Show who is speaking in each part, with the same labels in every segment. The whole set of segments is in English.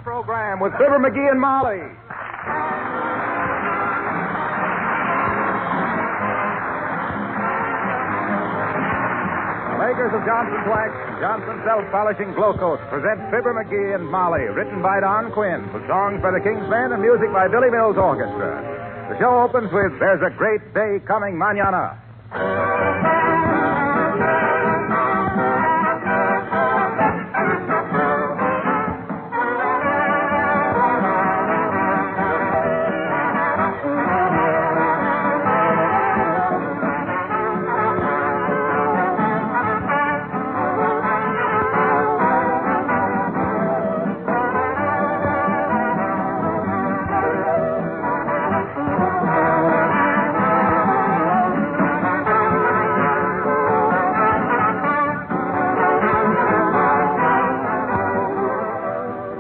Speaker 1: program with Fibber McGee and Molly. The makers of Johnson's Wax and Johnson's Self-Polishing Glow Coat present Fibber McGee and Molly, written by Don Quinn, with songs by the King's Band and music by Billy Mills Orchestra. The show opens with There's a Great Day Coming Mañana.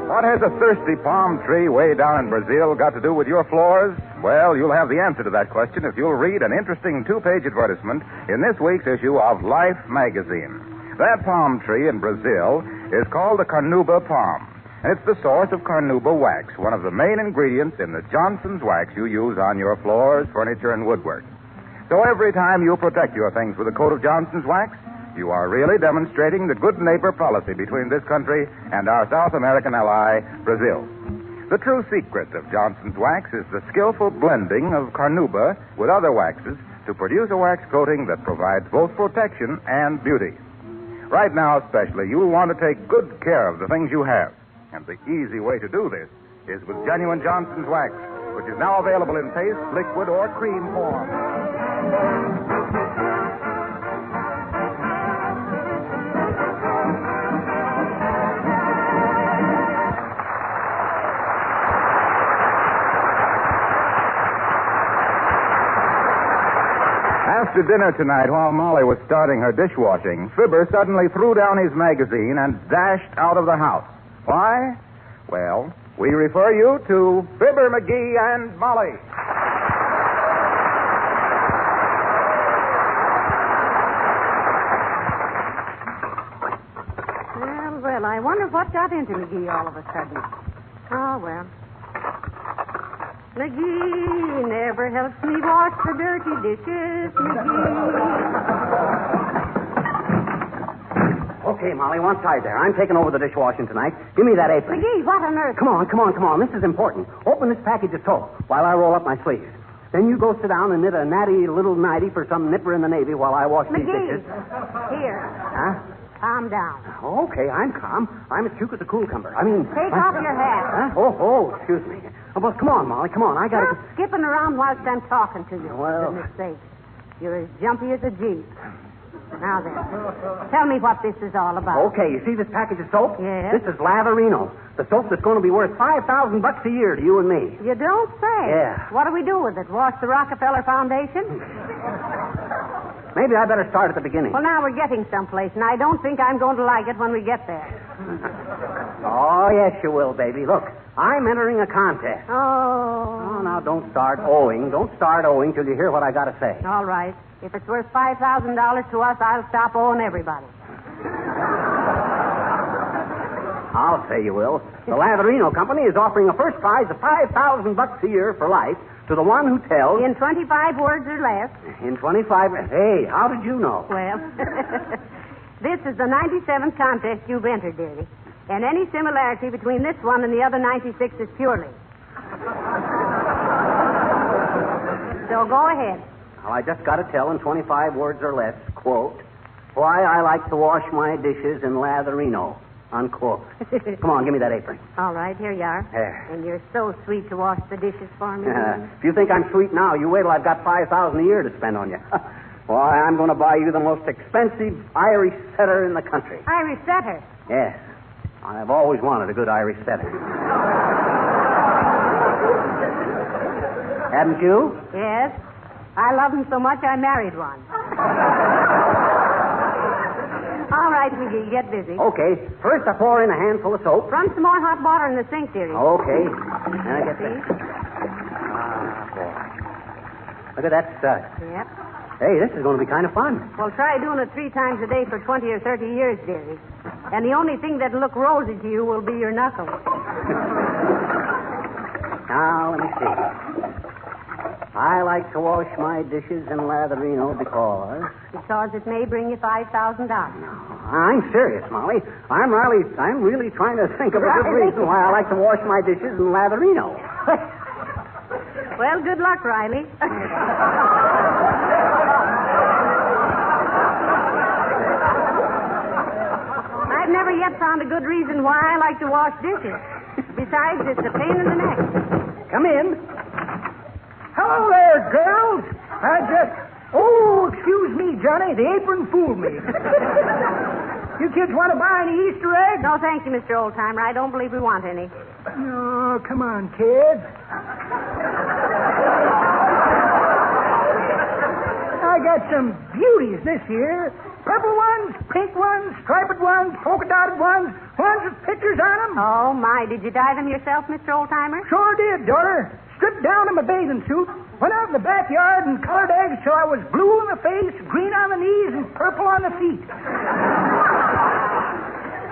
Speaker 1: What has a thirsty palm tree way down in Brazil got to do with your floors? Well, you'll have the answer to that question if you'll read an interesting two-page advertisement in this week's issue of Life magazine. That palm tree in Brazil is called the carnauba palm, and it's the source of carnauba wax, one of the main ingredients in the Johnson's wax you use on your floors, furniture, and woodwork. So every time you protect your things with a coat of Johnson's wax, you are really demonstrating the good neighbor policy between this country and our South American ally, Brazil. The true secret of Johnson's wax is the skillful blending of carnauba with other waxes to produce a wax coating that provides both protection and beauty. Right now, especially, you'll want to take good care of the things you have. And the easy way to do this is with genuine Johnson's wax, which is now available in paste, liquid, or cream form. After dinner tonight, while Molly was starting her dishwashing, Fibber suddenly threw down his magazine and dashed out of the house. Why? Well, we refer you to Fibber McGee and Molly.
Speaker 2: Well, I wonder what got into McGee all of a sudden. Oh, well. McGee never helps me wash the dirty dishes, McGee.
Speaker 3: Okay, Molly, one side there. I'm taking over the dishwashing tonight. Give me that apron.
Speaker 2: McGee, what on earth?
Speaker 3: Come on. This is important. Open this package of soap while I roll up my sleeves. Then you go sit down and knit a natty little nightie for some nipper in the Navy while I wash these dishes.
Speaker 2: Here.
Speaker 3: Huh?
Speaker 2: Calm down.
Speaker 3: Okay, I'm calm. I'm as cute as a cucumber.
Speaker 2: Take off your hat.
Speaker 3: Huh? Oh, excuse me. Oh, but come on, Molly, come on. I got to...
Speaker 2: Stop skipping around whilst I'm talking to you.
Speaker 3: Well...
Speaker 2: For goodness sake. You're as jumpy as a Jeep. Now then, tell me what this is all about.
Speaker 3: Okay, you see this package of soap?
Speaker 2: Yes.
Speaker 3: This is Latherino, the soap that's going to be worth $5,000 a year to you and me.
Speaker 2: You don't say.
Speaker 3: Yeah.
Speaker 2: What do we do with it? Wash the Rockefeller Foundation?
Speaker 3: Maybe I better start at the beginning.
Speaker 2: Well, now we're getting someplace, and I don't think I'm going to like it when we get there.
Speaker 3: Oh, yes, you will, baby. Look, I'm entering a contest.
Speaker 2: Oh,
Speaker 3: now don't start owing. Don't start owing till you hear what I got to say.
Speaker 2: All right. If it's worth $5,000 to us, I'll stop owing everybody.
Speaker 3: I'll say you will. The Latherino Company is offering a first prize of $5,000 a year for life to the one who tells...
Speaker 2: In 25 words or less.
Speaker 3: In 25... Hey, how did you know?
Speaker 2: Well, this is the 97th contest you've entered, dearie. And any similarity between this one and the other 96 is purely. So go ahead.
Speaker 3: Well, I just got to tell in 25 words or less, quote, why I like to wash my dishes in Latherino, unquote. Come on, give me that apron.
Speaker 2: All right, here you are.
Speaker 3: There.
Speaker 2: And you're so sweet to wash the dishes for me.
Speaker 3: If you think I'm sweet now, you wait till I've got $5,000 a year to spend on you. Why, I'm going to buy you the most expensive Irish setter in the country.
Speaker 2: Irish setter?
Speaker 3: Yes. I've always wanted a good Irish setter. Haven't you?
Speaker 2: Yes. I love them so much I married one. All right, McGee, get busy.
Speaker 3: Okay. First, I pour in a handful of soap.
Speaker 2: Run some more hot water in the sink, dearie.
Speaker 3: Okay. Now get that. Boy. Look at that stud.
Speaker 2: Yep.
Speaker 3: Hey, this is going to be kind of fun.
Speaker 2: Well, try doing it 3 times a day for 20 or 30 years, dearie. And the only thing that'll look rosy to you will be your knuckles.
Speaker 3: Now, let me see. I like to wash my dishes in Latherino because...
Speaker 2: Because it may bring you $5,000.
Speaker 3: I'm serious, Molly. I'm really trying to think of a good reason why I like to wash my dishes in Latherino.
Speaker 2: Well, good luck, Riley. I've never yet found a good reason why I like to wash dishes. Besides, it's a pain in the neck.
Speaker 3: Come in.
Speaker 4: Hello there, girls. Oh, excuse me, Johnny. The apron fooled me. You kids want to buy any Easter eggs?
Speaker 2: No, thank you, Mr. Oldtimer. I don't believe we want any.
Speaker 4: Oh, come on, kids. I got some beauties this year. Purple ones, pink ones, striped ones, polka dotted ones with pictures on them.
Speaker 2: Oh, my. Did you dye them yourself, Mr. Oldtimer?
Speaker 4: Sure did, daughter. Stripped down in my bathing suit, went out in the backyard and colored eggs till I was blue in the face, green on the knees, and purple on the feet.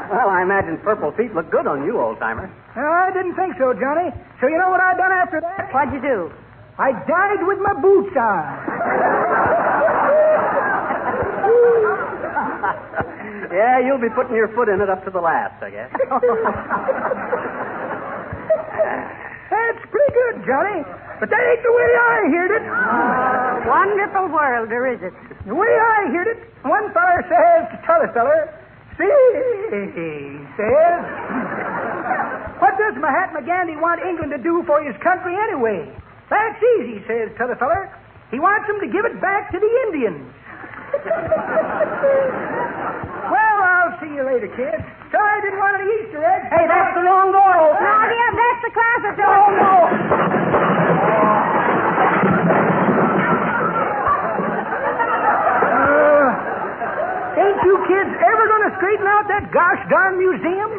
Speaker 3: Well, I imagine purple feet look good on you, old-timer.
Speaker 4: I didn't think so, Johnny. So you know what I done after that?
Speaker 2: What'd you do?
Speaker 4: I died with my boots on.
Speaker 3: Yeah, you'll be putting your foot in it up to the last, I guess.
Speaker 4: That's pretty good, Johnny. But that ain't the way I heard it.
Speaker 2: Wonderful world, or is it?
Speaker 4: The way I heard it, one feller says to t'other feller, see, he says, what does Mahatma Gandhi want England to do for his country anyway? That's easy, says t'other feller. He wants them to give it back to the Indians. Well, I'll see you later, kids. Sorry I didn't want any Easter eggs.
Speaker 3: Hey, that's the wrong door, old
Speaker 2: No, dear, that's the closet door.
Speaker 3: Oh, no.
Speaker 4: Ain't you kids ever going to straighten out that gosh darn museum?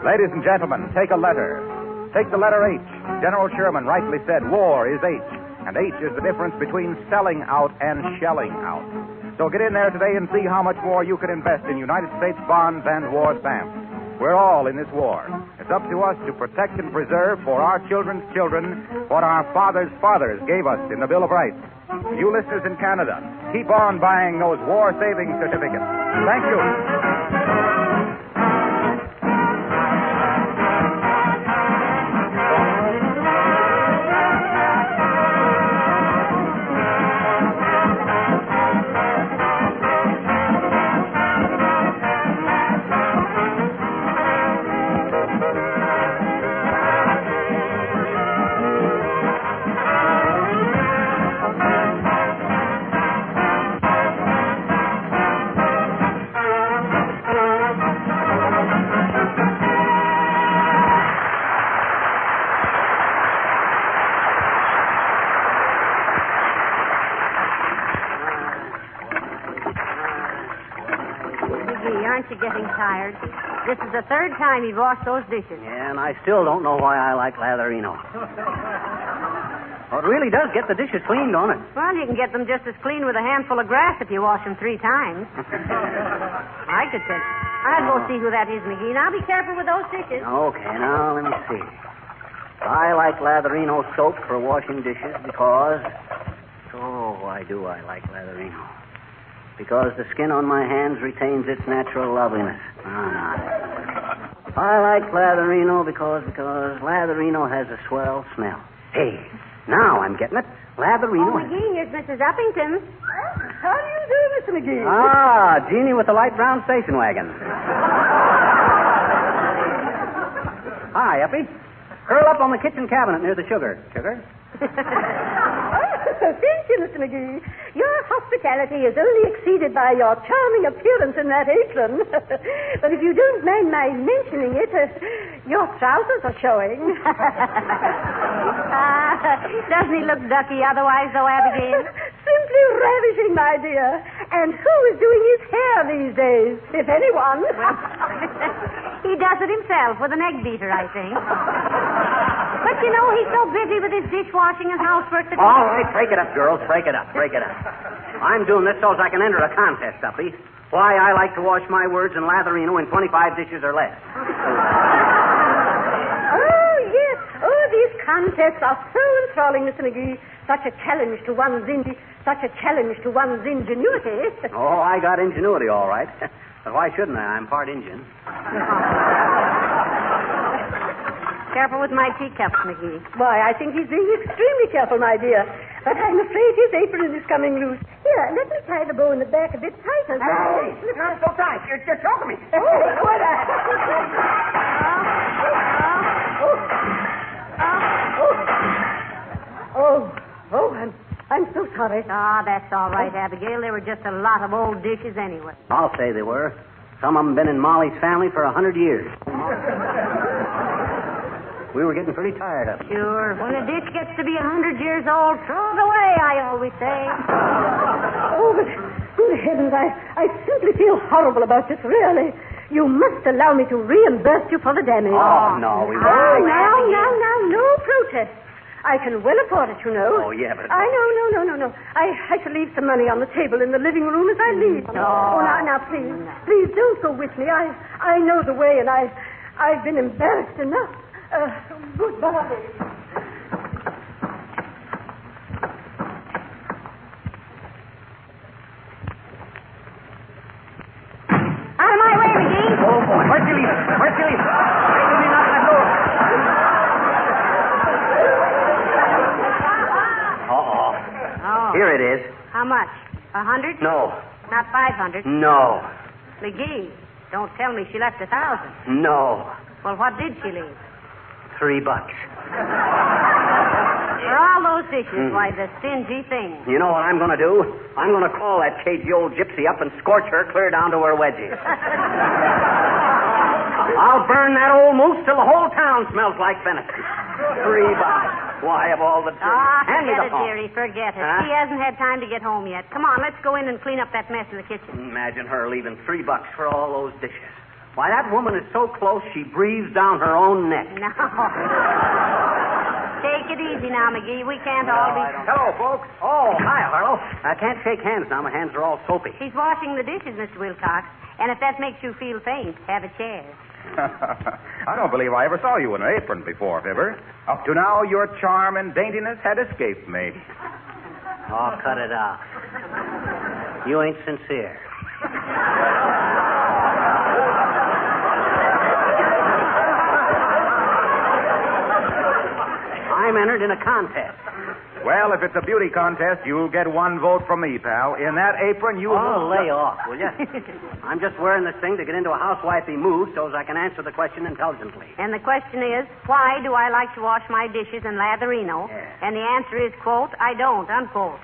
Speaker 1: Ladies and gentlemen, take a letter. Take the letter H. General Sherman rightly said war is H, and H is the difference between selling out and shelling out. So get in there today and see how much more you can invest in United States bonds and war stamps. We're all in this war. It's up to us to protect and preserve for our children's children what our fathers' fathers gave us in the Bill of Rights. You listeners in Canada, keep on buying those war-saving certificates. Thank you.
Speaker 2: Aren't you getting tired? This is the third time you've washed those dishes.
Speaker 3: Yeah, and I still don't know why I like Latherino. Well, it really does get the dishes clean, don't it?
Speaker 2: Well, you can get them just as clean with a handful of grass if you wash them 3 times. I could say. I'll go see who that is, McGee. Now be careful with those dishes.
Speaker 3: Okay, now let me see. I like Latherino soap for washing dishes because... Oh, why do I like Latherino? Because the skin on my hands retains its natural loveliness. I like Latherino because Latherino has a swell smell. Hey, now I'm getting it. Latherino.
Speaker 2: Oh, McGee, here's Mrs. Uppington.
Speaker 5: How do you do, Mr. McGee?
Speaker 3: Ah, Jeannie with the light brown station wagon. Hi, Uppy. Curl up on the kitchen cabinet near the sugar. Sugar?
Speaker 5: Thank you, Mr. McGee. Your hospitality is only exceeded by your charming appearance in that apron. But if you don't mind my mentioning it, your trousers are showing.
Speaker 2: Doesn't he look ducky otherwise, though, Abigail?
Speaker 5: Simply ravishing, my dear. And who is doing his hair these days, if anyone?
Speaker 2: He does it himself with an egg beater, I think. But, you know, he's so busy with his dishwashing and housework that...
Speaker 3: All right, break it up, girls. Break it up. I'm doing this so as I can enter a contest, Uppy. Why I like to wash my words in Latherino in 25 dishes or less.
Speaker 5: Oh, yes. Oh, these contests are so enthralling, Mr. McGee. Such a challenge to one's ingenuity.
Speaker 3: Oh, I got ingenuity, all right. But why shouldn't I? I'm part Indian.
Speaker 2: Careful with my teacups, McGee.
Speaker 5: Why, I think he's being extremely careful, my dear. But I'm afraid his apron is coming loose. Here, let me tie the bow in the back a bit tighter.
Speaker 3: Hey, not so tight. You're choking me.
Speaker 5: Quit that. I'm so sorry.
Speaker 2: Ah, that's all right, Abigail. They were just a lot of old dishes anyway.
Speaker 3: I'll say they were. Some of them been in Molly's family for 100 years. We were getting pretty tired of them.
Speaker 2: Sure. When a dish gets to be 100 years old, throw it away, I always say.
Speaker 5: Oh, but good heavens, I simply feel horrible about this, really. You must allow me to reimburse you for the damage.
Speaker 3: Oh, no, we won't.
Speaker 5: Oh, now, no protest. I can well afford it, you know.
Speaker 3: Oh, yeah, but...
Speaker 5: No. I shall leave some money on the table in the living room as I leave.
Speaker 2: No.
Speaker 5: Oh, now, please don't go with me. I know the way, and I've been embarrassed enough. Goodbye.
Speaker 2: Out of my way, McGee.
Speaker 3: Oh, boy. Where'd you leave it? Give me nothing at all.
Speaker 2: Oh.
Speaker 3: Here it is.
Speaker 2: How much? 100?
Speaker 3: No.
Speaker 2: Not 500?
Speaker 3: No.
Speaker 2: McGee, don't tell me she left 1,000.
Speaker 3: No.
Speaker 2: Well, what did she leave?
Speaker 3: $3.
Speaker 2: For all those dishes, why, the stingy thing.
Speaker 3: You know what I'm going to do? I'm going to call that cagey old gypsy up and scorch her clear down to her wedgies. I'll burn that old moose till the whole town smells like venison. $3. Why, of all the... Hand me
Speaker 2: Forget
Speaker 3: the
Speaker 2: it,
Speaker 3: phone.
Speaker 2: dearie, forget it.
Speaker 3: Huh?
Speaker 2: She hasn't had time to get home yet. Come on, let's go in and clean up that mess in the kitchen.
Speaker 3: Imagine her leaving $3 for all those dishes. Why, that woman is so close she breathes down her own neck.
Speaker 2: No. Take it easy now, McGee. We can't all be...
Speaker 3: Hello, folks. Oh, hi, Harlow. I can't shake hands now. My hands are all soapy.
Speaker 2: He's washing the dishes, Mr. Wilcox. And if that makes you feel faint, have a chair.
Speaker 1: I don't believe I ever saw you in an apron before, Fibber. Up to now, your charm and daintiness had escaped me.
Speaker 3: Oh, cut it out. You ain't sincere. I'm entered in a contest.
Speaker 1: Well, if it's a beauty contest, you'll get one vote from me, pal. In that apron, you...
Speaker 3: Oh, lay off, will you? I'm just wearing this thing to get into a housewifey mood so as I can answer the question intelligently.
Speaker 2: And the question is, why do I like to wash my dishes in Latherino?
Speaker 3: Yeah.
Speaker 2: And the answer is, quote, I don't, unquote.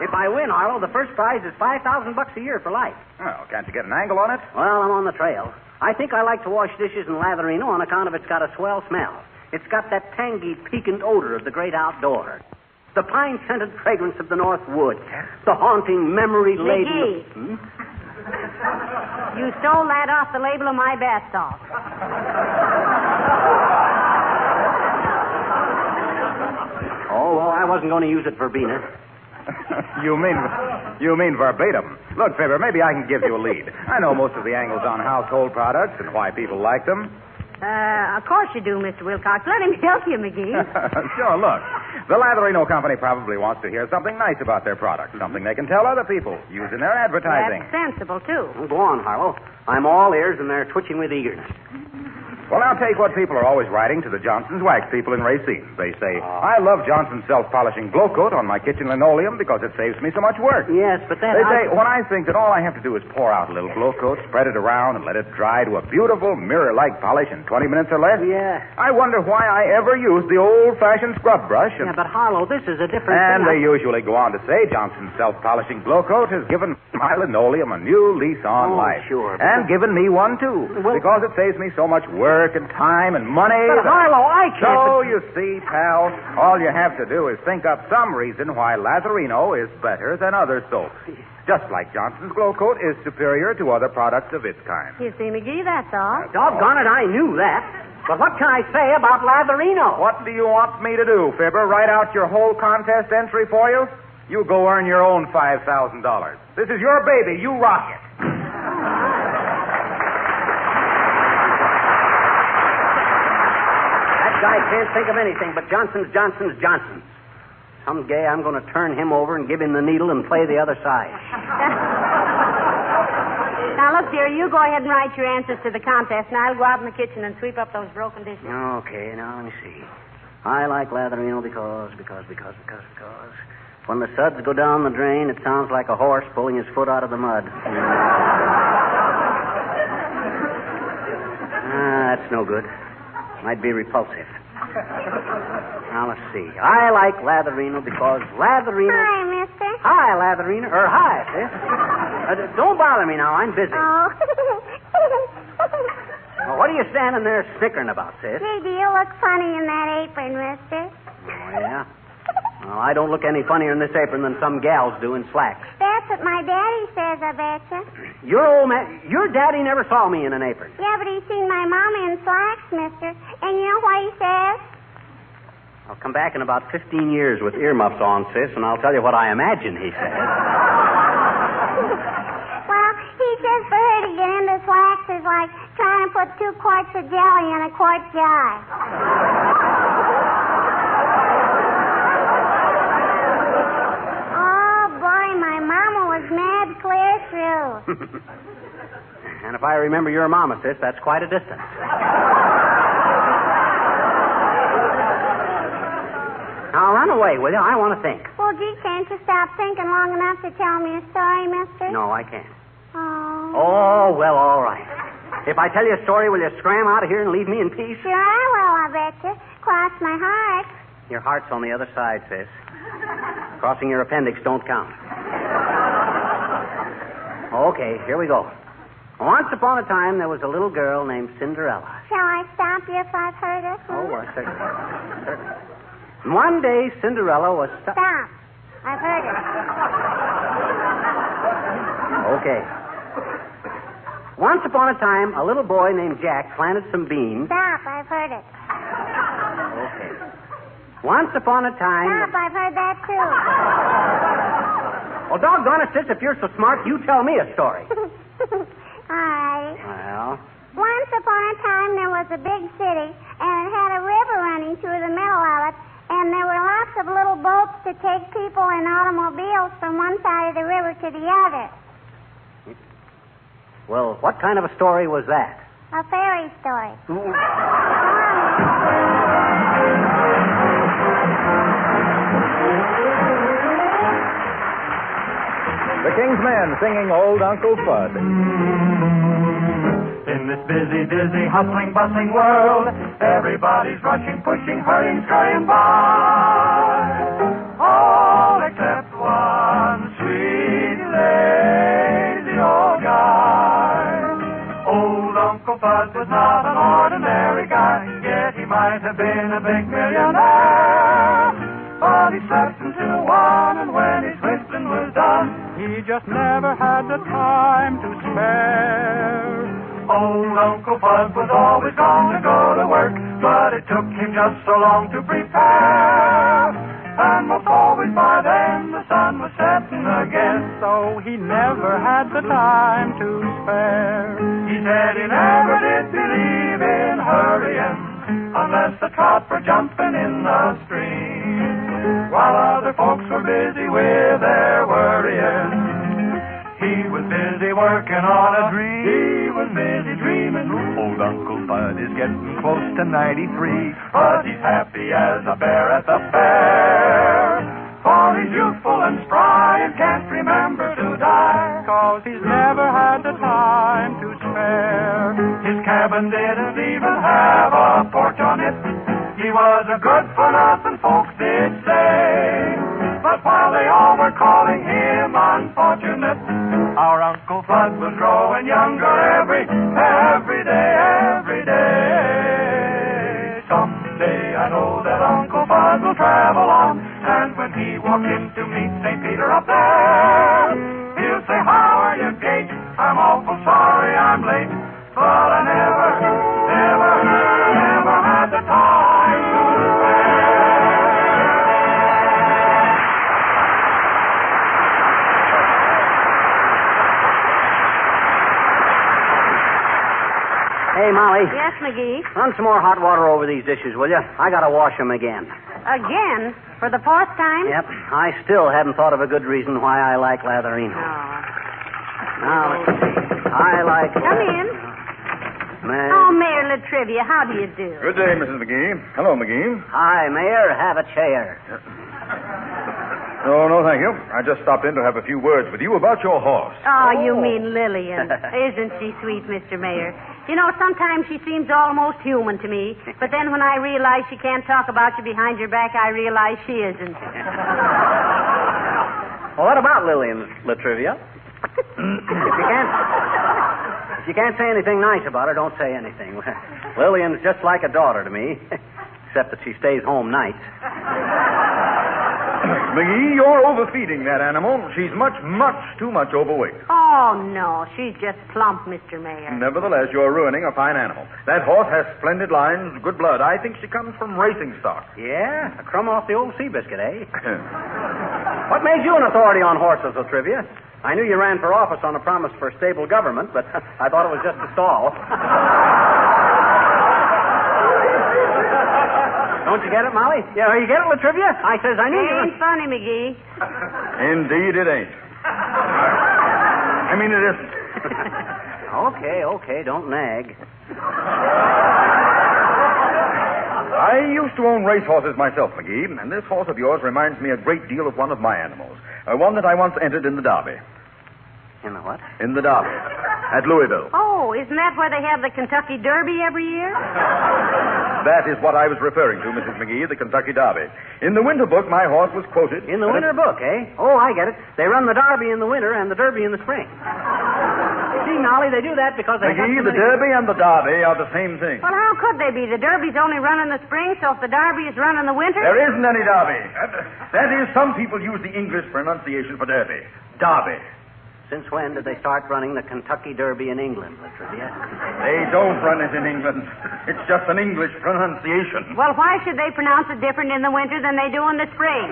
Speaker 3: If I win, Arlo, the first prize is $5,000 a year for life.
Speaker 1: Well, can't you get an angle on it?
Speaker 3: Well, I'm on the trail. I think I like to wash dishes in Latherino on account of it's got a swell smell. It's got that tangy, piquant odor of the great outdoors. The pine-scented fragrance of the North Woods. The haunting, memory-laden...
Speaker 2: McGee. You stole that off the label of my bath salt.
Speaker 3: Oh, well, I wasn't going to use it for Bina.
Speaker 1: You mean verbatim. Look, Fibber, maybe I can give you a lead. I know most of the angles on household products and why people like them.
Speaker 2: Of course you do, Mr. Wilcox. Let him help you, McGee.
Speaker 1: Sure, look. The Latherino Company probably wants to hear something nice about their product, something they can tell other people, use in their advertising.
Speaker 2: That's sensible, too.
Speaker 3: Well, go on, Harlow. I'm all ears, and they're twitching with eagerness.
Speaker 1: Well, now take what people are always writing to the Johnson's wax people in Racine. They say, I love Johnson's self-polishing glow coat on my kitchen linoleum because it saves me so much work.
Speaker 3: Yes, but then
Speaker 1: They say, when I think that all I have to do is pour out a little glow coat, spread it around, and let it dry to a beautiful mirror-like polish in 20 minutes or less.
Speaker 3: Yeah.
Speaker 1: I wonder why I ever used the old-fashioned scrub brush.
Speaker 3: Yeah, but Harlow, this is a different
Speaker 1: And
Speaker 3: thing.
Speaker 1: they usually go on to say Johnson's self-polishing glow coat has given my linoleum a new lease on life.
Speaker 3: Sure.
Speaker 1: And given me one, too.
Speaker 3: Well,
Speaker 1: because it saves me so much work and time and money.
Speaker 3: But Harlow, I can't.
Speaker 1: So, you see, pal, all you have to do is think up some reason why Latherino is better than other soaps. Just like Johnson's Glow Coat is superior to other products of its kind.
Speaker 2: You see, McGee, that's all.
Speaker 3: Doggone it, I knew that. But what can I say about Latherino?
Speaker 1: What do you want me to do, Fibber? Write out your whole contest entry for you? You go earn your own $5,000. This is your baby. You rock it.
Speaker 3: That guy can't think of anything but Johnson's. Someday I'm going to turn him over and give him the needle and play the other side.
Speaker 2: Now, look, dear, you go ahead and write your answers to the contest, and I'll go out in the kitchen and sweep up those broken dishes.
Speaker 3: Okay, now let me see. I like Latherino because when the suds go down the drain, it sounds like a horse pulling his foot out of the mud. That's no good. Might be repulsive. Now, let's see. I like Latherino because Latherino...
Speaker 5: Hi, mister.
Speaker 3: Hi, Latherino. Hi, sis. Don't bother me now. I'm busy.
Speaker 5: Oh.
Speaker 3: Well, what are you standing there snickering about, sis?
Speaker 5: Gee, do you look funny in that apron, mister?
Speaker 3: Oh, yeah? Well, I don't look any funnier in this apron than some gals do in slacks.
Speaker 5: That's what my daddy says, I betcha.
Speaker 3: Your daddy never saw me in an apron.
Speaker 5: Yeah, but he's seen my mama in slacks, mister. And you know what he says?
Speaker 3: I'll come back in about 15 years with earmuffs on, sis, and I'll tell you what I imagine he said.
Speaker 5: Well, he says for her to get into slacks is like trying to put 2 quarts of jelly in a quart jar. Oh, boy, my mama was mad clear through.
Speaker 3: And if I remember your mama, sis, that's quite a distance. Now, run away, will you? I want to think.
Speaker 5: Well, gee, can't you stop thinking long enough to tell me a story, mister?
Speaker 3: No, I can't.
Speaker 5: Oh.
Speaker 3: Oh, well, all right. If I tell you a story, will you scram out of here and leave me in peace?
Speaker 5: Sure I will, I betcha. Cross my heart.
Speaker 3: Your heart's on the other side, sis. Crossing your appendix don't count. Okay, here we go. Once upon a time, there was a little girl named Cinderella.
Speaker 5: Shall I stop you if I've heard it?
Speaker 3: Oh, certainly. One day, Cinderella was...
Speaker 5: Stop. I've heard it.
Speaker 3: Okay. Once upon a time, a little boy named Jack planted some beans.
Speaker 5: Stop. I've heard it.
Speaker 3: Okay. Once upon a time...
Speaker 5: Stop. I've heard that, too.
Speaker 3: Well, doggone it, sis, if you're so smart, you tell me a story.
Speaker 5: All right.
Speaker 3: Well...
Speaker 5: Once upon a time, there was a big city, and it had a river running through the middle of it, and there were lots of little boats to take people and automobiles from one side of the river to the other.
Speaker 3: Well, what kind of a story was that?
Speaker 5: A fairy story.
Speaker 1: The King's Men singing Old Uncle Fudd.
Speaker 6: In this busy, dizzy, hustling, bustling world, everybody's rushing, pushing, hurrying, scurrying by. All except one sweet, lazy old guy. Old Uncle Fudd was not an ordinary guy, yet he might have been a big millionaire. But he slept until 1, and when his whistling was done, he just never had the time to spare. Old Uncle Fudd was always going to go to work, but it took him just so long to prepare. And most always by then the sun was setting again, so he never had the time to spare. He said he never did believe in hurrying, unless the trout were jumping in the stream, while other folks were busy with their worrying. He was busy working on a dream. He was busy dreaming. Old Uncle Bud is getting close to 93, but he's happy as a bear at the fair. For he's youthful and spry and can't remember to die, 'cause he's never had the time to spare. His cabin didn't even have a porch on it. He was a good-for-nothing, folks did say. But while they all were calling him unfortunate, our Uncle Bud was growing younger every day. Someday I know that Uncle Bud will travel on, and when he walks in to meet St. Peter up there, he'll say, "How are you, Gate? I'm awful sorry I'm late, but I never had the time to spare."
Speaker 3: Hey, Molly.
Speaker 2: Yes, McGee.
Speaker 3: Run some more hot water over these dishes, will you? I gotta wash them again.
Speaker 2: Again? For the 4th time?
Speaker 3: Yep. I still haven't thought of a good reason why I like Latherino.
Speaker 2: Oh.
Speaker 3: Now, I like...
Speaker 2: Come in. Oh, Mayor Latrivia, how do you do?
Speaker 1: Good day, Mrs. McGee. Hello, McGee.
Speaker 3: Hi, Mayor. Have a chair.
Speaker 1: No, thank you. I just stopped in to have a few words with you about your horse.
Speaker 2: Oh, you mean Lillian. Isn't she sweet, Mr. Mayor? You know, sometimes she seems almost human to me, but then when I realize she can't talk about you behind your back, I realize she isn't.
Speaker 3: Well, what about Lillian, Latrivia? If you can't say anything nice about her, don't say anything. Lillian's just like a daughter to me, except that she stays home nights.
Speaker 1: McGee, you're overfeeding that animal. She's much too much overweight.
Speaker 2: Oh, no, she's just plump, Mr. Mayor.
Speaker 1: Nevertheless, you're ruining a fine animal. That horse has splendid lines, good blood. I think she comes from racing stock.
Speaker 3: Yeah? A crumb off the old Seabiscuit, eh? What made you an authority on horses, Latrivia? I knew you ran for office on a promise for stable government, but I thought it was just a stall. Don't you get it, Molly? Yeah, you get it, Latrivia? I says I knew you.
Speaker 2: Ain't funny, McGee.
Speaker 1: Indeed it ain't. I mean, it isn't.
Speaker 3: Okay, don't nag.
Speaker 1: I used to own racehorses myself, McGee, and this horse of yours reminds me a great deal of one of my animals. One that I once entered in the Derby.
Speaker 3: In the what?
Speaker 1: In the Derby. At Louisville.
Speaker 2: Oh, isn't that where they have the Kentucky Derby every year?
Speaker 1: That is what I was referring to, Mrs. McGee, the Kentucky Derby. In the winter book, my horse was quoted...
Speaker 3: In the winter book, eh? Oh, I get it. They run the Derby in the winter and the Derby in the spring. See, Molly, they do that because they
Speaker 1: McGee, the Derby and the Derby are the same thing.
Speaker 2: Well, how could they be? The Derby's only run in the spring, so if the Derby is run in the winter...
Speaker 1: There isn't any Derby. That is, some people use the English pronunciation for Derby. Derby.
Speaker 3: Since when did they start running the Kentucky Derby in England, Latrivia?
Speaker 1: They don't run it in England. It's just an English pronunciation.
Speaker 2: Well, why should they pronounce it different in the winter than they do in the spring?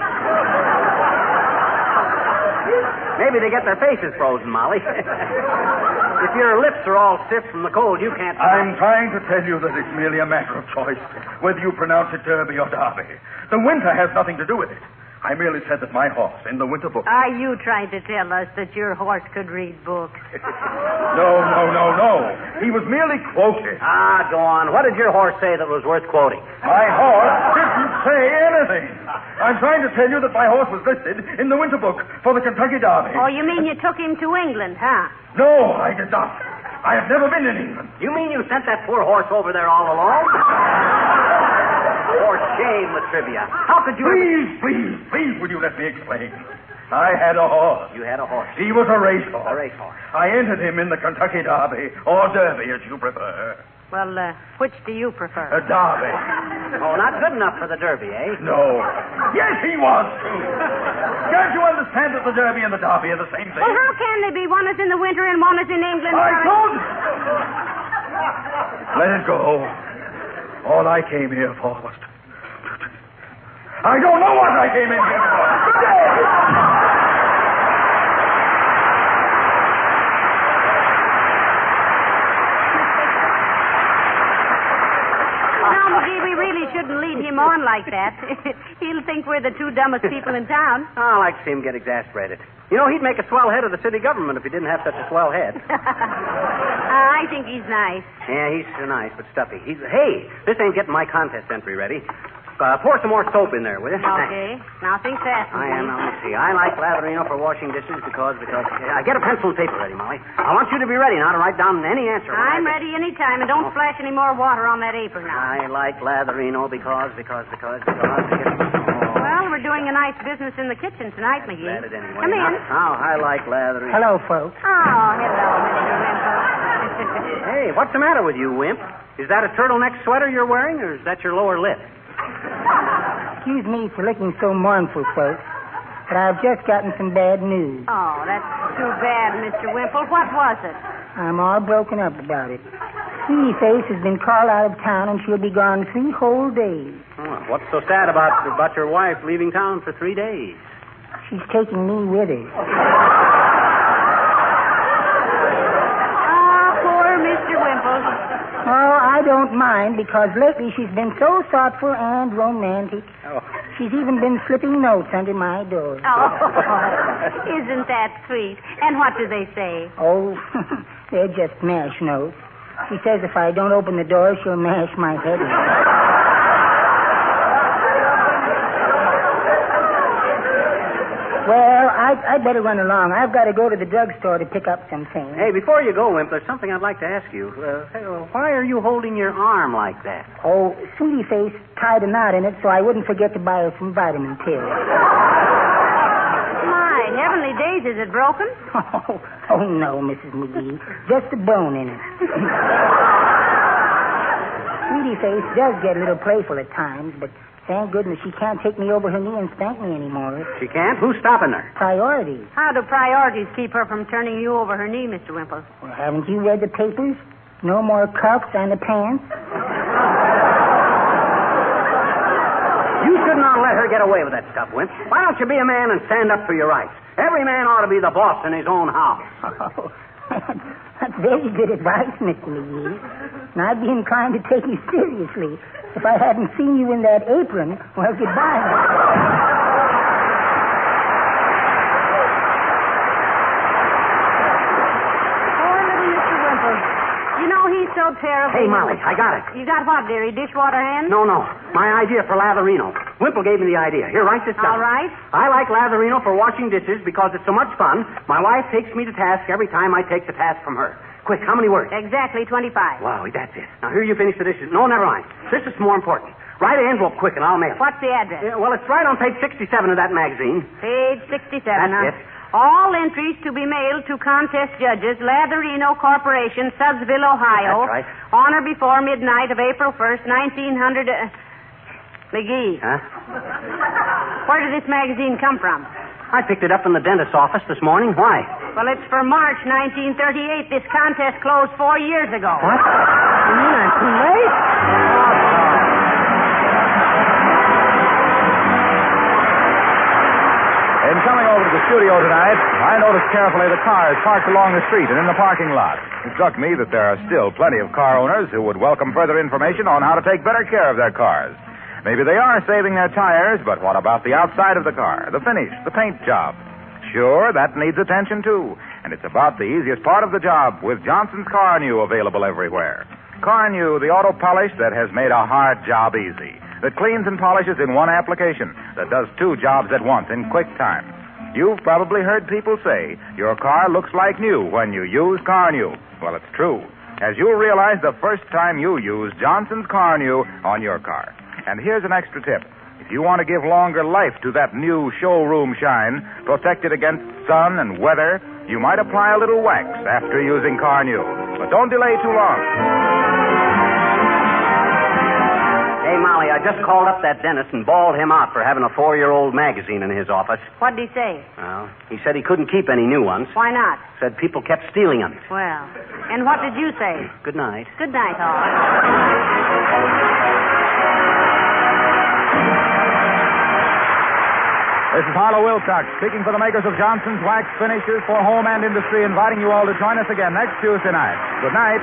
Speaker 3: Maybe they get their faces frozen, Molly. If your lips are all stiff from the cold, you can't...
Speaker 1: I'm trying to tell you that it's merely a matter of choice, whether you pronounce it Derby or Derby. The winter has nothing to do with it. I merely said that my horse, in the winter book...
Speaker 2: Are you trying to tell us that your horse could read books?
Speaker 1: No. He was merely quoted.
Speaker 3: Ah, go on. What did your horse say that was worth quoting?
Speaker 1: My horse didn't say anything. I'm trying to tell you that my horse was listed in the winter book for the Kentucky Derby.
Speaker 2: Oh, you mean you took him to England, huh?
Speaker 1: No, I did not. I have never been in England.
Speaker 3: You mean you sent that poor horse over there all alone? For shame, Latrivia. How could you...
Speaker 1: Please, will you let me explain? I had a horse.
Speaker 3: You had a horse.
Speaker 1: He was a racehorse.
Speaker 3: A racehorse.
Speaker 1: I entered him in the Kentucky Derby, or Derby, as you prefer.
Speaker 2: Well, which do you prefer?
Speaker 1: A Derby.
Speaker 3: Oh, not good enough for the Derby, eh?
Speaker 1: No. Yes, he was, too. Can't you understand that the Derby and the Derby are the same thing?
Speaker 2: Well, how can they be? One is in the winter and one is in England.
Speaker 1: I told you. Let it go. All I came here for was to... I don't know what I came in here for. Good day.
Speaker 2: Now, McGee, we really shouldn't lead him on like that. He'll think we're the two dumbest people in town.
Speaker 3: I like to see him get exasperated. You know, he'd make a swell head of the city government if he didn't have such a swell head.
Speaker 2: I think he's nice.
Speaker 3: Yeah, he's nice, but stuffy. Hey, this ain't getting my contest entry ready. Pour some more soap in there, will you?
Speaker 2: Okay. Now think fast.
Speaker 3: I am. Now, let's see. I like Latherino for washing dishes because... get a pencil and paper ready, Molly. I want you to be ready now to write down any answer.
Speaker 2: I'm ready any time, and don't splash any more water on that apron now.
Speaker 3: I like Latherino because...
Speaker 2: Well, we're doing a nice business in the kitchen tonight, McGee.
Speaker 3: Anyway.
Speaker 2: Come in.
Speaker 3: Oh, I like Latherino.
Speaker 4: Hello, folks.
Speaker 2: Oh, hello, Mr. Wimple.
Speaker 3: Hey, what's the matter with you, Wimp? Is that a turtleneck sweater you're wearing, or is that your lower lip?
Speaker 4: Excuse me for looking so mournful, folks, but I've just gotten some bad news.
Speaker 2: Oh, that's too bad, Mr. Wimple. What was it?
Speaker 4: I'm all broken up about it. Sweetie Face has been called out of town, and she'll be gone 3 whole days.
Speaker 3: Oh, what's so sad about your wife leaving town for 3 days?
Speaker 4: She's taking me with her.
Speaker 2: Oh, poor Mr. Wimple.
Speaker 4: Oh, I don't mind, because lately she's been so thoughtful and romantic.
Speaker 3: Oh.
Speaker 4: She's even been slipping notes under my door.
Speaker 2: Oh, isn't that sweet? And what do they say?
Speaker 4: Oh, they're just mash notes. She says if I don't open the door, she'll mash my head in. Well, I'd better run along. I've got to go to the drugstore to pick up some things.
Speaker 3: Hey, before you go, Wimp, there's something I'd like to ask you. Why are you holding your arm like that?
Speaker 4: Oh, Sweetie Face tied a knot in it so I wouldn't forget to buy her some vitamin pills.
Speaker 2: My heavenly days, is it broken?
Speaker 4: Oh, no, Mrs. McGee. Just a bone in it. Sweetie Face does get a little playful at times, but thank goodness she can't take me over her knee and spank me anymore.
Speaker 3: She can't? Who's stopping her?
Speaker 4: Priorities.
Speaker 2: How do priorities keep her from turning you over her knee, Mr. Wimple?
Speaker 4: Well, haven't you read the papers? No more cuffs on the pants?
Speaker 3: You should not let her get away with that stuff, Wimp. Why don't you be a man and stand up for your rights? Every man ought to be the boss in his own house.
Speaker 4: Oh, that's very good advice, Mr. McGee. And I'd be inclined to take you seriously if I hadn't seen you in that apron. Well, goodbye.
Speaker 2: Poor little Mr. Wimple. You know, he's so terrible.
Speaker 3: Hey, Molly, I got it.
Speaker 2: You got what, dearie? Dishwater hands?
Speaker 3: No. My idea for Latherino. Wimple gave me the idea. Here, write this down.
Speaker 2: All right.
Speaker 3: I like Latherino for washing dishes because it's so much fun. My wife takes me to task every time I take the task from her. Quick, how many words?
Speaker 2: Exactly 25.
Speaker 3: Wow, that's it. Now, here you finish the dishes. No, never mind. This is more important. Write an envelope quick and I'll mail it.
Speaker 2: What's the address?
Speaker 3: Well, it's right on page 67 of that magazine.
Speaker 2: Page 67.
Speaker 3: That's it.
Speaker 2: All entries to be mailed to contest judges, Latherino Corporation, Sudsville, Ohio.
Speaker 3: That's right.
Speaker 2: On or before midnight of April 1st, 1900... McGee.
Speaker 3: Huh?
Speaker 2: Where did this magazine come from?
Speaker 3: I picked it up in the dentist's office this morning. Why?
Speaker 2: Well, it's for March 1938. This contest closed 4 years ago.
Speaker 3: What? You mean I'm too late?
Speaker 1: In coming over to the studio tonight, I noticed carefully the cars parked along the street and in the parking lot. It struck me that there are still plenty of car owners who would welcome further information on how to take better care of their cars. Maybe they are saving their tires, but what about the outside of the car, the finish, the paint job? Sure, that needs attention too, and it's about the easiest part of the job with Johnson's Car New available everywhere. Car New, the auto polish that has made a hard job easy, that cleans and polishes in one application, that does 2 jobs at once in quick time. You've probably heard people say your car looks like new when you use Car New. Well, it's true, as you'll realize the first time you use Johnson's Car New on your car. And here's an extra tip. If you want to give longer life to that new showroom shine, protect it against sun and weather, you might apply a little wax after using Car New. But don't delay too long.
Speaker 3: Hey, Molly, I just called up that dentist and bawled him out for having a 4-year-old magazine in his office.
Speaker 2: What'd he say?
Speaker 3: Well, he said he couldn't keep any new ones.
Speaker 2: Why not?
Speaker 3: Said people kept stealing them.
Speaker 2: Well, and what did you say?
Speaker 3: Good night.
Speaker 2: Good night, all.
Speaker 1: This is Harlow Wilcox, speaking for the makers of Johnson's Wax Finishes for Home and Industry, inviting you all to join us again next Tuesday night. Good night.